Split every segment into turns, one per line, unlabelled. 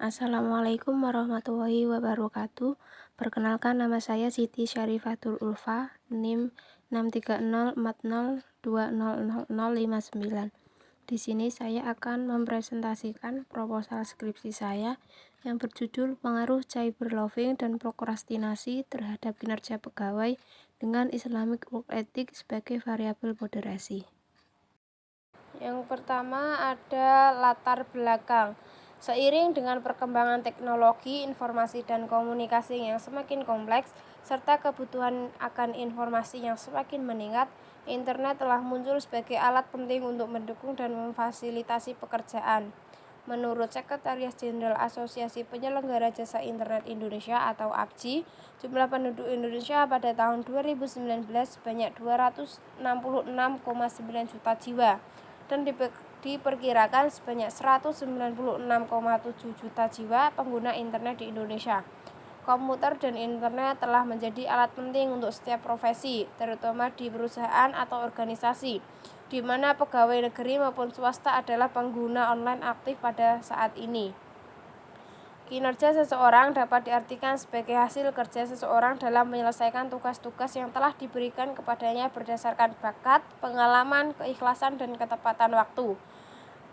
Assalamualaikum warahmatullahi wabarakatuh. Perkenalkan, nama saya Siti Syarifatul Ulfa, NIM 63040200059. Di sini saya akan mempresentasikan proposal skripsi saya yang berjudul Pengaruh Cyberloving dan Prokrastinasi terhadap Kinerja Pegawai dengan Islamic Work Ethic sebagai variabel moderasi. Yang pertama ada latar belakang. Seiring dengan perkembangan teknologi, informasi, dan komunikasi yang semakin kompleks, serta kebutuhan akan informasi yang semakin meningkat, internet telah muncul sebagai alat penting untuk mendukung dan memfasilitasi pekerjaan. Menurut Sekretaris Jenderal Asosiasi Penyelenggara Jasa Internet Indonesia atau APJI, jumlah penduduk Indonesia pada tahun 2019 sebanyak 266,9 juta jiwa dan diperkirakan sebanyak 196,7 juta jiwa pengguna internet di Indonesia. Komputer dan internet telah menjadi alat penting untuk setiap profesi, terutama di perusahaan atau organisasi, di mana pegawai negeri maupun swasta adalah pengguna online aktif pada saat ini. Kinerja seseorang dapat diartikan sebagai hasil kerja seseorang dalam menyelesaikan tugas-tugas yang telah diberikan kepadanya berdasarkan bakat, pengalaman, keikhlasan, dan ketepatan waktu.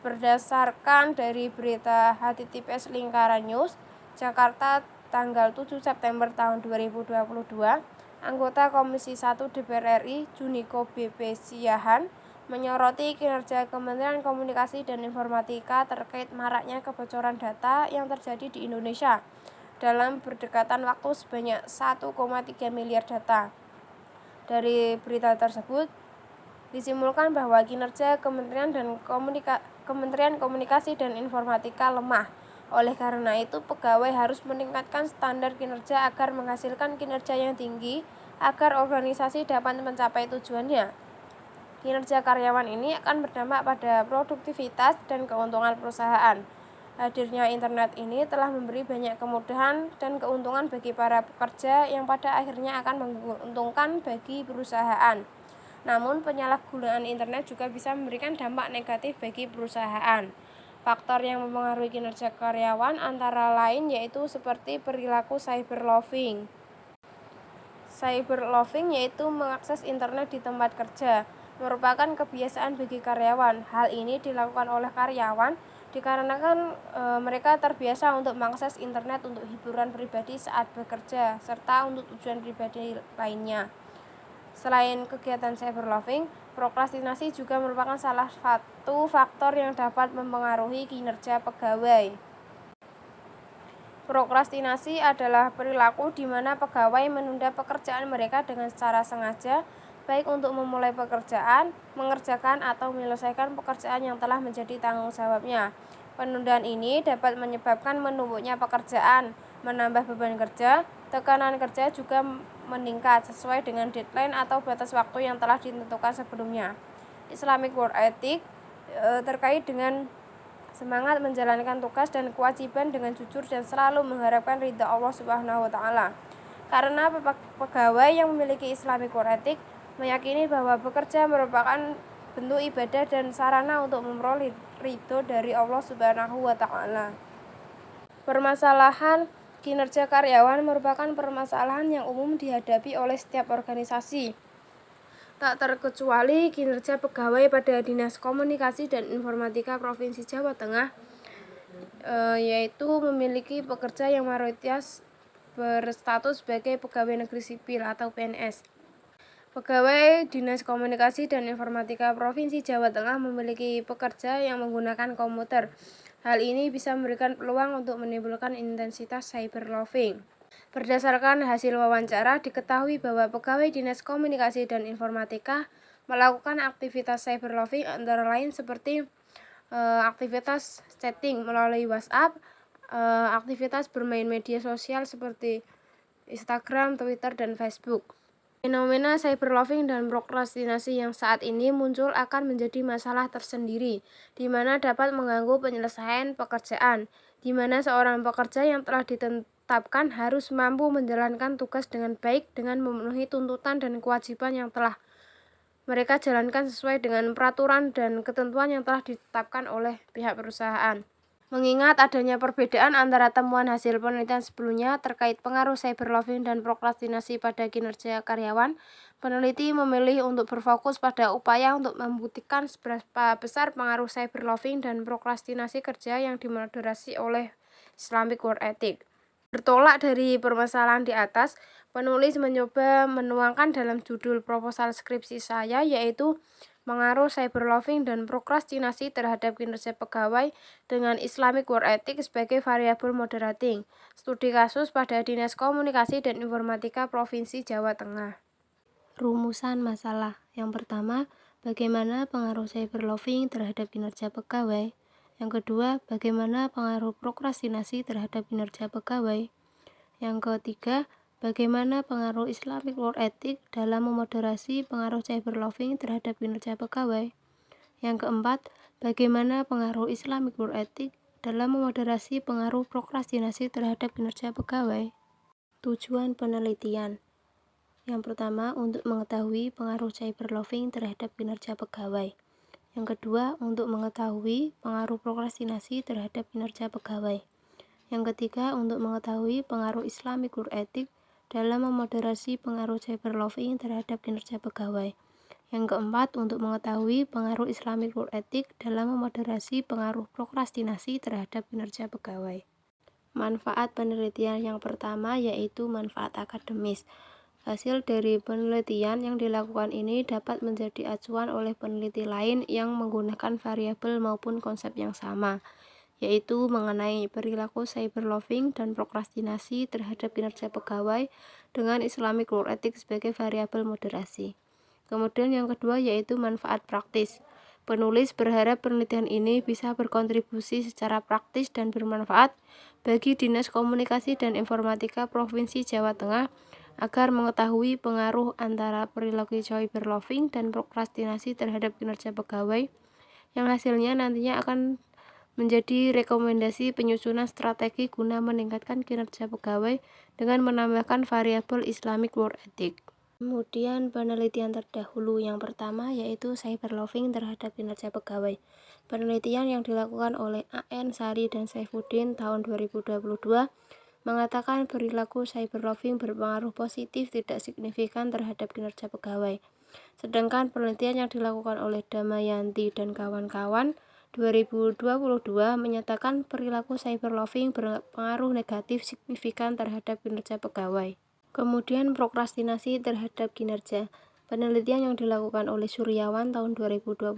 Berdasarkan dari berita HTTPS Lingkaran News, Jakarta tanggal 7 September tahun 2022, anggota Komisi 1 DPR RI, Juniko BP Siahan, menyoroti kinerja Kementerian Komunikasi dan Informatika terkait maraknya kebocoran data yang terjadi di Indonesia dalam berdekatan waktu sebanyak 1,3 miliar data. Dari berita tersebut, disimpulkan bahwa kinerja Kementerian Komunikasi dan Informatika lemah. Oleh karena itu, pegawai harus meningkatkan standar kinerja agar menghasilkan kinerja yang tinggi agar organisasi dapat mencapai tujuannya. Kinerja karyawan ini akan berdampak pada produktivitas dan keuntungan perusahaan. Hadirnya internet ini telah memberi banyak kemudahan dan keuntungan bagi para pekerja yang pada akhirnya akan menguntungkan bagi perusahaan. Namun, penyalahgunaan internet juga bisa memberikan dampak negatif bagi perusahaan. Faktor yang mempengaruhi kinerja karyawan antara lain yaitu seperti perilaku cyberloving. Cyberloving yaitu mengakses internet di tempat kerja merupakan kebiasaan bagi karyawan. Hal ini dilakukan oleh karyawan dikarenakan mereka terbiasa untuk mengakses internet untuk hiburan pribadi saat bekerja serta untuk tujuan pribadi lainnya. Selain kegiatan cyberloving, prokrastinasi juga merupakan salah satu faktor yang dapat mempengaruhi kinerja pegawai. Prokrastinasi adalah perilaku di mana pegawai menunda pekerjaan mereka dengan secara sengaja, baik untuk memulai pekerjaan, mengerjakan, atau menyelesaikan pekerjaan yang telah menjadi tanggung jawabnya. Penundaan ini dapat menyebabkan menumpuknya pekerjaan, menambah beban kerja, tekanan kerja juga meningkat sesuai dengan deadline atau batas waktu yang telah ditentukan sebelumnya. Islamic Work Ethic terkait dengan semangat menjalankan tugas dan kewajiban dengan jujur dan selalu mengharapkan ridha Allah Subhanahu wa Ta'ala. Karena pegawai yang memiliki Islamic Work Ethic meyakini bahwa bekerja merupakan bentuk ibadah dan sarana untuk memperoleh ridho dari Allah Subhanahu wa Ta'ala. Permasalahan kinerja karyawan merupakan permasalahan yang umum dihadapi oleh setiap organisasi. Tak terkecuali kinerja pegawai pada Dinas Komunikasi dan Informatika Provinsi Jawa Tengah, yaitu memiliki pekerja yang mayoritas berstatus sebagai pegawai negeri sipil atau PNS. Pegawai Dinas Komunikasi dan Informatika Provinsi Jawa Tengah memiliki pekerja yang menggunakan komputer. Hal ini bisa memberikan peluang untuk menimbulkan intensitas cyberloving. Berdasarkan hasil wawancara, diketahui bahwa pegawai Dinas Komunikasi dan Informatika melakukan aktivitas cyberloving antara lain seperti aktivitas chatting melalui WhatsApp, aktivitas bermain media sosial seperti Instagram, Twitter, dan Facebook. Fenomena cyberloving dan prokrastinasi yang saat ini muncul akan menjadi masalah tersendiri, di mana dapat mengganggu penyelesaian pekerjaan, di mana seorang pekerja yang telah ditetapkan harus mampu menjalankan tugas dengan baik dengan memenuhi tuntutan dan kewajiban yang telah mereka jalankan sesuai dengan peraturan dan ketentuan yang telah ditetapkan oleh pihak perusahaan. Mengingat adanya perbedaan antara temuan hasil penelitian sebelumnya terkait pengaruh cyberloving dan prokrastinasi pada kinerja karyawan, peneliti memilih untuk berfokus pada upaya untuk membuktikan seberapa besar pengaruh cyberloving dan prokrastinasi kerja yang dimoderasi oleh Islamic Work Ethic. Bertolak dari permasalahan di atas, penulis mencoba menuangkan dalam judul proposal skripsi saya, yaitu pengaruh cyberloving dan prokrastinasi terhadap kinerja pegawai dengan Islamic Work Ethic sebagai variabel moderating. Studi kasus pada Dinas Komunikasi dan Informatika Provinsi Jawa Tengah. Rumusan masalah. Yang pertama, bagaimana pengaruh cyberloving terhadap kinerja pegawai? Yang kedua, bagaimana pengaruh prokrastinasi terhadap kinerja pegawai? Yang ketiga, bagaimana pengaruh Islamic Work Ethic dalam memoderasi pengaruh cyberloving terhadap kinerja pegawai? Yang keempat, bagaimana pengaruh Islamic Work Ethic dalam memoderasi pengaruh prokrastinasi terhadap kinerja pegawai? Tujuan penelitian. Yang pertama, untuk mengetahui pengaruh cyberloving terhadap kinerja pegawai. Yang kedua, untuk mengetahui pengaruh prokrastinasi terhadap kinerja pegawai. Yang ketiga, untuk mengetahui pengaruh Islamic Work Ethic dalam memoderasi pengaruh cyberloving terhadap kinerja pegawai. Yang keempat, untuk mengetahui pengaruh Islamic Work Ethic dalam memoderasi pengaruh prokrastinasi terhadap kinerja pegawai. Manfaat penelitian yang pertama yaitu manfaat akademis. Hasil dari penelitian yang dilakukan ini dapat menjadi acuan oleh peneliti lain yang menggunakan variabel maupun konsep yang sama, yaitu mengenai perilaku cyberloving dan prokrastinasi terhadap kinerja pegawai dengan Islamic Work Ethic sebagai variabel moderasi. Kemudian yang kedua yaitu manfaat praktis. Penulis berharap penelitian ini bisa berkontribusi secara praktis dan bermanfaat bagi Dinas Komunikasi dan Informatika Provinsi Jawa Tengah agar mengetahui pengaruh antara perilaku cyberloving dan prokrastinasi terhadap kinerja pegawai yang hasilnya nantinya akan menjadi rekomendasi penyusunan strategi guna meningkatkan kinerja pegawai dengan menambahkan variabel Islamic Work Ethic. Kemudian penelitian terdahulu yang pertama yaitu cyberloving terhadap kinerja pegawai. Penelitian yang dilakukan oleh A.N. Sari dan Saifuddin tahun 2022 mengatakan perilaku cyberloving berpengaruh positif tidak signifikan terhadap kinerja pegawai. Sedangkan penelitian yang dilakukan oleh Damayanti dan kawan-kawan 2022 menyatakan perilaku cyberloving berpengaruh negatif signifikan terhadap kinerja pegawai. Kemudian prokrastinasi terhadap kinerja. Penelitian yang dilakukan oleh Suryawan tahun 2022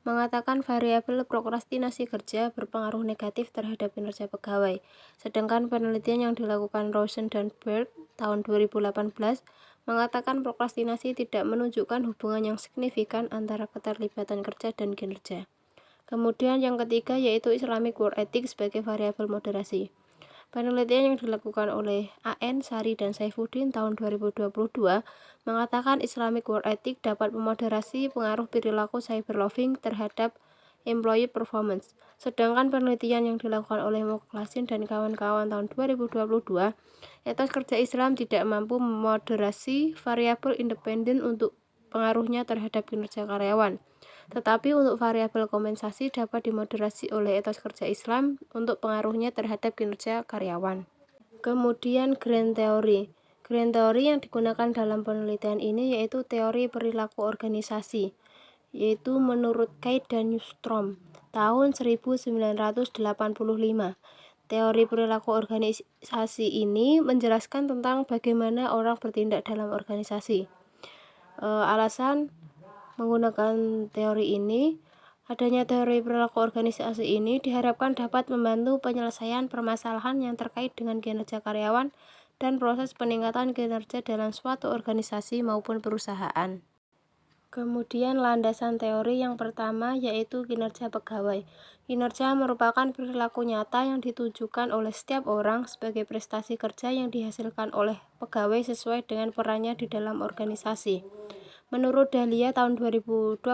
mengatakan variabel prokrastinasi kerja berpengaruh negatif terhadap kinerja pegawai. Sedangkan penelitian yang dilakukan Rosen dan Berg tahun 2018 mengatakan prokrastinasi tidak menunjukkan hubungan yang signifikan antara keterlibatan kerja dan kinerja. Kemudian yang ketiga yaitu Islamic Work Ethic sebagai variabel moderasi. Penelitian yang dilakukan oleh A.N. Sari dan Saifuddin tahun 2022 mengatakan Islamic Work Ethic dapat memoderasi pengaruh perilaku cyberloving terhadap employee performance. Sedangkan penelitian yang dilakukan oleh Mukhlasin dan kawan-kawan tahun 2022, etos kerja Islam tidak mampu memoderasi variabel independen untuk pengaruhnya terhadap kinerja karyawan. Tetapi untuk variabel kompensasi dapat dimoderasi oleh etos kerja Islam untuk pengaruhnya terhadap kinerja karyawan. Kemudian Grand Theory. Grand Theory yang digunakan dalam penelitian ini yaitu teori perilaku organisasi, yaitu menurut Kate dan Nystrom tahun 1985. Teori perilaku organisasi ini menjelaskan tentang bagaimana orang bertindak dalam organisasi. Alasan menggunakan teori ini, adanya teori perilaku organisasi ini diharapkan dapat membantu penyelesaian permasalahan yang terkait dengan kinerja karyawan dan proses peningkatan kinerja dalam suatu organisasi maupun perusahaan. Kemudian landasan teori yang pertama yaitu kinerja pegawai. Kinerja merupakan perilaku nyata yang ditujukan oleh setiap orang sebagai prestasi kerja yang dihasilkan oleh pegawai sesuai dengan perannya di dalam organisasi. Menurut Dahlia tahun 2021,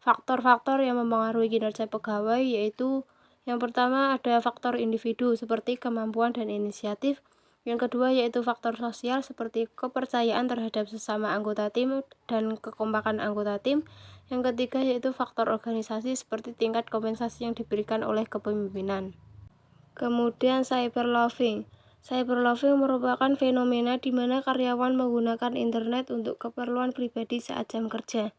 faktor-faktor yang mempengaruhi kinerja pegawai yaitu yang pertama ada faktor individu seperti kemampuan dan inisiatif, Yang kedua yaitu faktor sosial seperti kepercayaan terhadap sesama anggota tim dan kekompakan anggota tim. Yang ketiga yaitu faktor organisasi seperti tingkat kompensasi yang diberikan oleh kepemimpinan. Kemudian cyberloving. Cyberloving merupakan fenomena di mana karyawan menggunakan internet untuk keperluan pribadi saat jam kerja.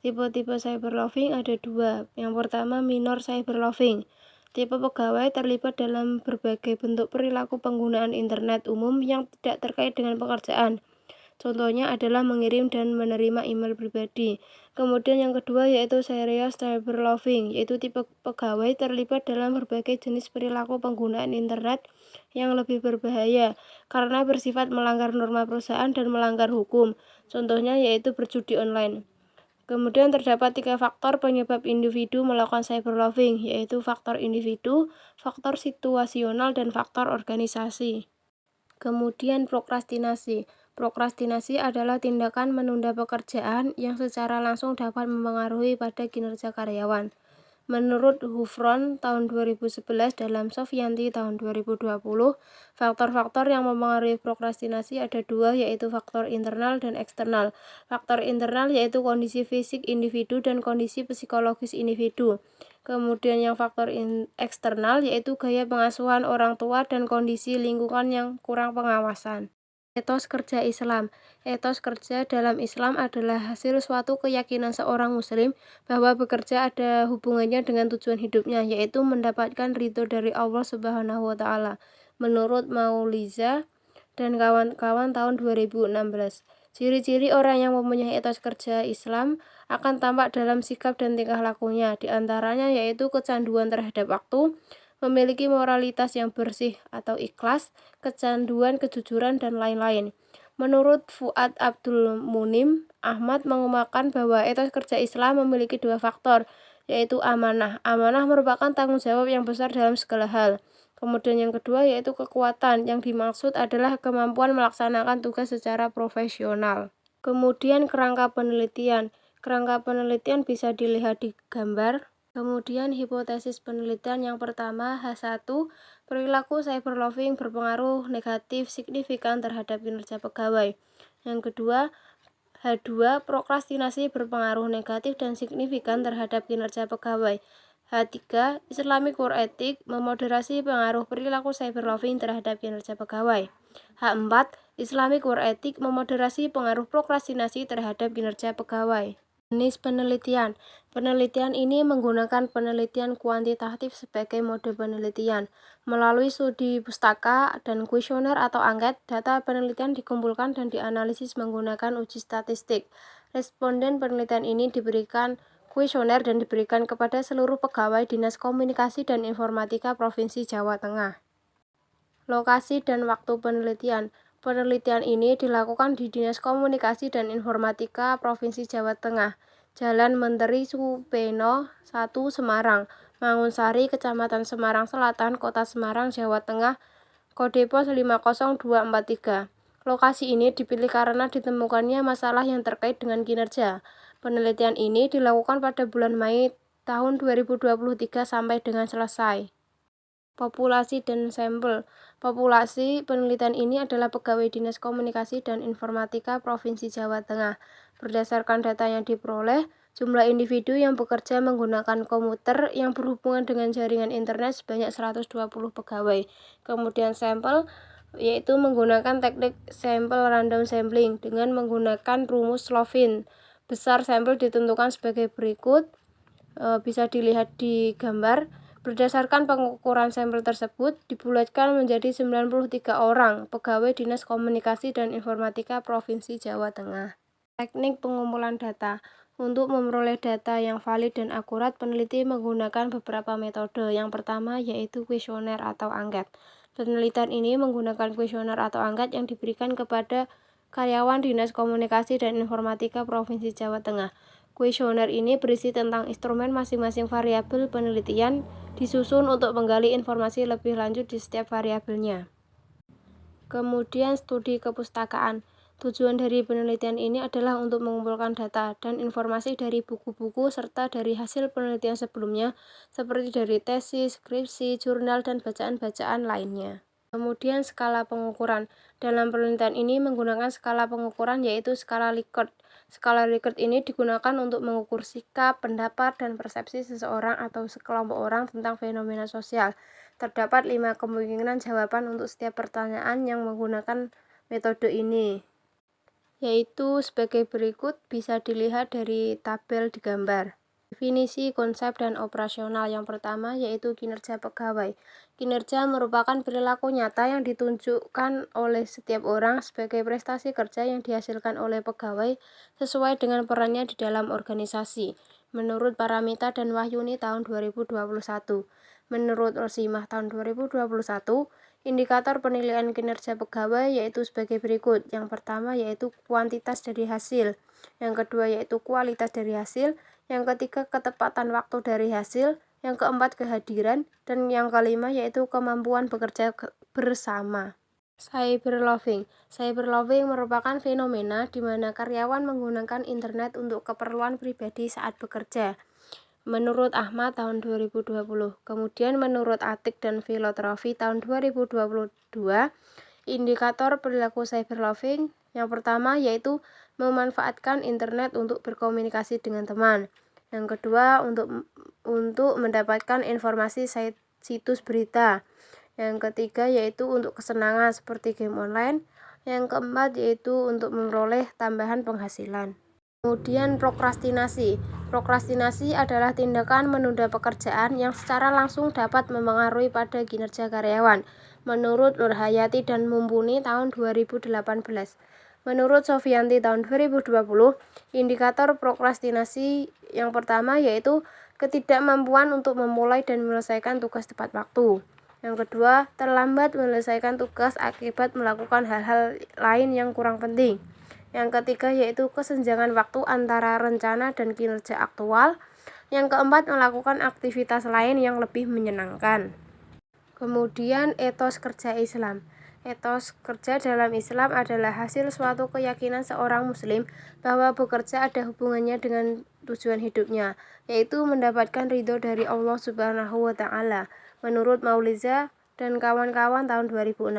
Tipe-tipe cyberloving ada dua. Yang pertama minor cyberloving. Tipe pegawai terlibat dalam berbagai bentuk perilaku penggunaan internet umum yang tidak terkait dengan pekerjaan. Contohnya adalah mengirim dan menerima email pribadi. Kemudian yang kedua yaitu serious cyberloving, yaitu tipe pegawai terlibat dalam berbagai jenis perilaku penggunaan internet yang lebih berbahaya karena bersifat melanggar norma perusahaan dan melanggar hukum. Contohnya yaitu berjudi online. Kemudian terdapat 3 faktor penyebab individu melakukan cyberloving, yaitu faktor individu, faktor situasional, dan faktor organisasi. Kemudian prokrastinasi. Prokrastinasi adalah tindakan menunda pekerjaan yang secara langsung dapat mempengaruhi pada kinerja karyawan. Menurut Hufron tahun 2011 dalam Sofyanti tahun 2020, faktor-faktor yang mempengaruhi prokrastinasi ada dua, yaitu faktor internal dan eksternal. Faktor internal yaitu kondisi fisik individu dan kondisi psikologis individu. Kemudian yang faktor eksternal yaitu gaya pengasuhan orang tua dan kondisi lingkungan yang kurang pengawasan. Etos kerja Islam. Etos kerja dalam Islam adalah hasil suatu keyakinan seorang muslim bahwa bekerja ada hubungannya dengan tujuan hidupnya, yaitu mendapatkan ridho dari Allah Subhanahu wa taala. Menurut Mauliza dan kawan-kawan tahun 2016. Ciri-ciri orang yang mempunyai etos kerja Islam akan tampak dalam sikap dan tingkah lakunya, diantaranya yaitu kecanduan terhadap waktu, memiliki moralitas yang bersih atau ikhlas, kecanduan, kejujuran, dan lain-lain. Menurut Fuad Abdul Munim, Ahmad mengemukakan bahwa etos kerja Islam memiliki dua faktor, yaitu amanah. Amanah merupakan tanggung jawab yang besar dalam segala hal. Kemudian yang kedua yaitu kekuatan, yang dimaksud adalah kemampuan melaksanakan tugas secara profesional. Kemudian kerangka penelitian. Kerangka penelitian bisa dilihat di gambar. Kemudian hipotesis penelitian yang pertama H1, perilaku cyberloving berpengaruh negatif signifikan terhadap kinerja pegawai. Yang kedua, H2, prokrastinasi berpengaruh negatif dan signifikan terhadap kinerja pegawai. H3, Islamic Work Ethic memoderasi pengaruh perilaku cyberloving terhadap kinerja pegawai. H4, Islamic Work Ethic memoderasi pengaruh prokrastinasi terhadap kinerja pegawai. Jenis penelitian. Penelitian ini menggunakan penelitian kuantitatif sebagai mode penelitian. Melalui studi pustaka dan kuesioner atau angket, data penelitian dikumpulkan dan dianalisis menggunakan uji statistik. Responden penelitian ini diberikan kuesioner dan diberikan kepada seluruh pegawai Dinas Komunikasi dan Informatika Provinsi Jawa Tengah. Lokasi dan waktu penelitian. Penelitian ini dilakukan di Dinas Komunikasi dan Informatika Provinsi Jawa Tengah, Jalan Menteri Supeno 1 Semarang, Mangunsari, Kecamatan Semarang Selatan, Kota Semarang, Jawa Tengah, kode pos 50243. Lokasi ini dipilih karena ditemukannya masalah yang terkait dengan kinerja. Penelitian ini dilakukan pada bulan Mei tahun 2023 sampai dengan selesai. Populasi dan sampel. Populasi penelitian ini adalah pegawai Dinas Komunikasi dan Informatika Provinsi Jawa Tengah. Berdasarkan data yang diperoleh, jumlah individu yang bekerja menggunakan komputer yang berhubungan dengan jaringan internet sebanyak 120 pegawai. Kemudian sampel yaitu menggunakan teknik sampel random sampling dengan menggunakan rumus Slovin. Besar sampel ditentukan sebagai berikut, bisa dilihat di gambar. Berdasarkan pengukuran sampel tersebut, dibulatkan menjadi 93 orang pegawai Dinas Komunikasi dan Informatika Provinsi Jawa Tengah. Teknik pengumpulan data. Untuk memperoleh data yang valid dan akurat, peneliti menggunakan beberapa metode. Yang pertama yaitu kuesioner atau angket. Penelitian ini menggunakan kuesioner atau angket yang diberikan kepada karyawan Dinas Komunikasi dan Informatika Provinsi Jawa Tengah. Kuesioner ini berisi tentang instrumen masing-masing variabel penelitian, disusun untuk menggali informasi lebih lanjut di setiap variabelnya. Kemudian studi kepustakaan. Tujuan dari penelitian ini adalah untuk mengumpulkan data dan informasi dari buku-buku serta dari hasil penelitian sebelumnya, seperti dari tesis, skripsi, jurnal, dan bacaan-bacaan lainnya. Kemudian skala pengukuran. Dalam penelitian ini menggunakan skala pengukuran yaitu skala Likert. Skala Likert ini digunakan untuk mengukur sikap, pendapat, dan persepsi seseorang atau sekelompok orang tentang fenomena sosial. Terdapat 5 kemungkinan jawaban untuk setiap pertanyaan yang menggunakan metode ini, yaitu sebagai berikut, bisa dilihat dari tabel di gambar. Definisi, konsep, dan operasional. Yang pertama yaitu kinerja pegawai. Kinerja merupakan perilaku nyata yang ditunjukkan oleh setiap orang sebagai prestasi kerja yang dihasilkan oleh pegawai sesuai dengan perannya di dalam organisasi. Menurut Paramita dan Wahyuni tahun 2021. Menurut Rosimah tahun 2021, indikator penilaian kinerja pegawai yaitu sebagai berikut. Yang pertama yaitu kuantitas dari hasil. Yang kedua yaitu kualitas dari hasil. Yang ketiga, ketepatan waktu dari hasil. Yang keempat, kehadiran. Dan yang kelima, yaitu kemampuan bekerja bersama. Cyberloving. Cyberloving merupakan fenomena di mana karyawan menggunakan internet untuk keperluan pribadi saat bekerja. Menurut Ahmad tahun 2020. Kemudian menurut Atik dan Filotrofi tahun 2022, indikator perilaku cyberloving yang pertama yaitu memanfaatkan internet untuk berkomunikasi dengan teman. Yang kedua untuk mendapatkan informasi situs berita. Yang ketiga yaitu untuk kesenangan seperti game online. Yang keempat yaitu untuk memperoleh tambahan penghasilan. Kemudian prokrastinasi. Prokrastinasi adalah tindakan menunda pekerjaan yang secara langsung dapat mempengaruhi pada kinerja karyawan. Menurut Nurhayati dan Mumpuni tahun 2018. Menurut Sofianti tahun 2020, indikator prokrastinasi yang pertama yaitu ketidakmampuan untuk memulai dan menyelesaikan tugas tepat waktu. Yang kedua, terlambat menyelesaikan tugas akibat melakukan hal-hal lain yang kurang penting. Yang ketiga yaitu kesenjangan waktu antara rencana dan kinerja aktual. Yang keempat, melakukan aktivitas lain yang lebih menyenangkan. Kemudian etos kerja Islam. Etos kerja dalam Islam adalah hasil suatu keyakinan seorang muslim bahwa bekerja ada hubungannya dengan tujuan hidupnya, yaitu mendapatkan ridho dari Allah Subhanahu wa Ta'ala. Menurut Mauliza dan kawan-kawan tahun 2016.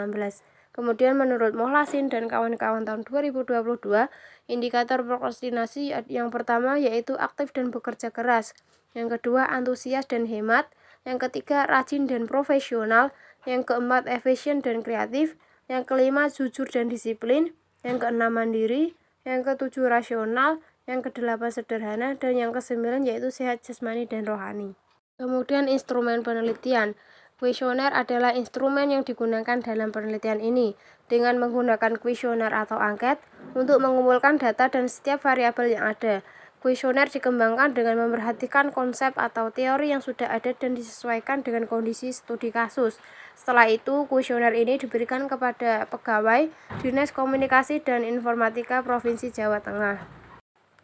Kemudian menurut Mohlasin dan kawan-kawan tahun 2022, indikator prokrastinasi yang pertama yaitu aktif dan bekerja keras. Yang kedua, antusias dan hemat. Yang ketiga, rajin dan profesional. Yang keempat, efisien dan kreatif. Yang kelima, jujur dan disiplin. Yang keenam, mandiri. Yang ketujuh, rasional. Yang kedelapan, sederhana. Dan yang kesembilan yaitu sehat jasmani dan rohani. Kemudian instrumen penelitian. Kuesioner adalah instrumen yang digunakan dalam penelitian ini dengan menggunakan kuesioner atau angket untuk mengumpulkan data dan setiap variabel yang ada. Kuesioner dikembangkan dengan memerhatikan konsep atau teori yang sudah ada dan disesuaikan dengan kondisi studi kasus. Setelah itu, kuesioner ini diberikan kepada pegawai Dinas Komunikasi dan Informatika Provinsi Jawa Tengah.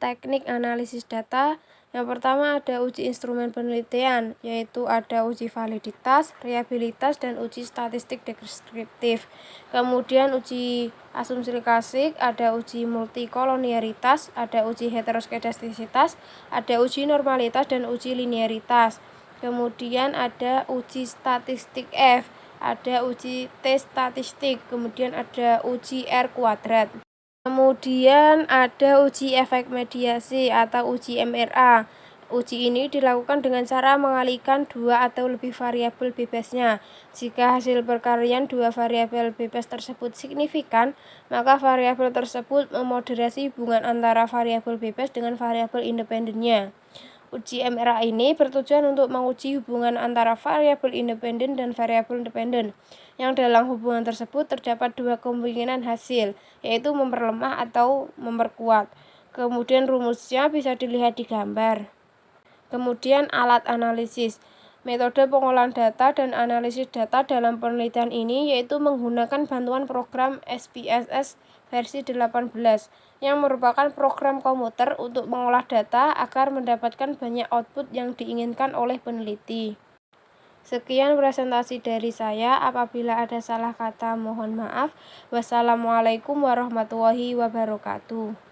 Teknik analisis data. Yang pertama ada uji instrumen penelitian, yaitu ada uji validitas, reliabilitas, dan uji statistik deskriptif. Kemudian uji asumsi klasik, ada uji multikolonialitas, ada uji heteroskedastisitas, ada uji normalitas, dan uji linearitas. Kemudian ada uji statistik F, ada uji T statistik, kemudian ada uji R kuadrat. Kemudian ada uji efek mediasi atau uji MRA. Uji ini dilakukan dengan cara mengalihkan dua atau lebih variabel bebasnya. Jika hasil perkalian dua variabel bebas tersebut signifikan, maka variabel tersebut memoderasi hubungan antara variabel bebas dengan variabel independennya. Uji MRA ini bertujuan untuk menguji hubungan antara variabel independen dan variabel dependen, yang dalam hubungan tersebut terdapat dua kemungkinan hasil, yaitu memperlemah atau memperkuat. Kemudian rumusnya bisa dilihat di gambar. Kemudian alat analisis. Metode pengolahan data dan analisis data dalam penelitian ini yaitu menggunakan bantuan program SPSS versi 18 yang merupakan program komputer untuk mengolah data agar mendapatkan banyak output yang diinginkan oleh peneliti. Sekian presentasi dari saya. Apabila ada salah kata mohon maaf. Wassalamualaikum warahmatullahi wabarakatuh.